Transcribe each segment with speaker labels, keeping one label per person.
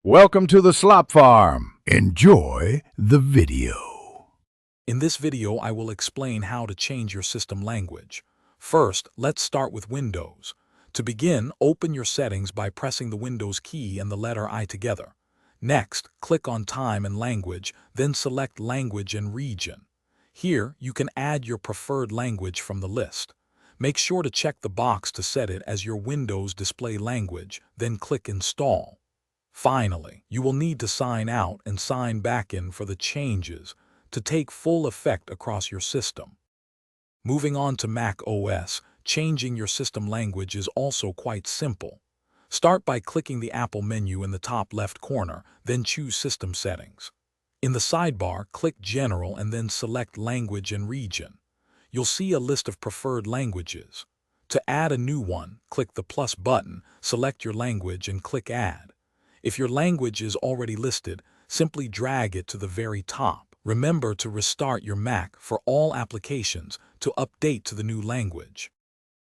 Speaker 1: Welcome to the Slop Farm. Enjoy the video.
Speaker 2: In this video, I will explain how to change your system language. First, let's start with Windows. To begin, open your settings by pressing the Windows key and the letter I together. Next, click on Time and Language, then select Language and Region. Here, you can add your preferred language from the list. Make sure to check the box to set it as your Windows display language, then click Install. Finally, you will need to sign out and sign back in for the changes to take full effect across your system. Moving on to macOS, changing your system language is also quite simple. Start by clicking the Apple menu in the top left corner, then choose System Settings. In the sidebar, click General and then select Language and Region. You'll see a list of preferred languages. To add a new one, click the plus button, select your language and click Add. If your language is already listed, simply drag it to the very top. Remember to restart your Mac for all applications to update to the new language.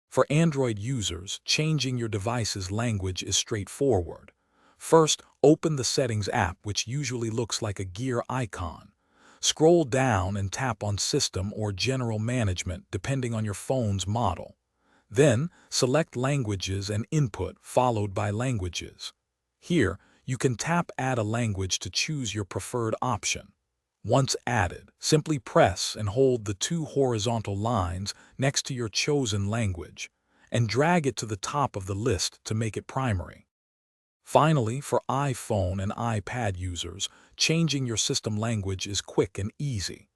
Speaker 2: For Android users, changing your device's language is straightforward. First, open the Settings app, which usually looks like a gear icon. Scroll down and tap on System or General Management, depending on your phone's model. Then, select Languages and Input, followed by Languages. Here, you can tap Add a language to choose your preferred option. Once added, simply press and hold the two horizontal lines next to your chosen language, and drag it to the top of the list to make it primary. Finally, for iPhone and iPad users, changing your system language is quick and easy.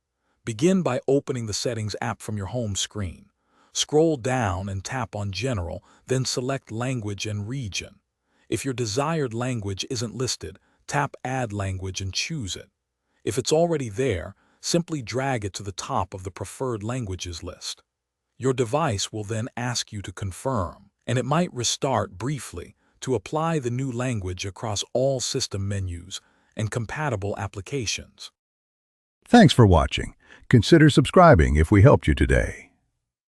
Speaker 2: Begin by opening the Settings app from your home screen. Scroll down and tap on General, then select Language and Region. If your desired language isn't listed, tap Add Language and choose it. If it's already there, simply drag it to the top of the preferred languages list. Your device will then ask you to confirm, and it might restart briefly to apply the new language across all system menus and compatible applications.
Speaker 1: Thanks for watching. Consider subscribing if we helped you today.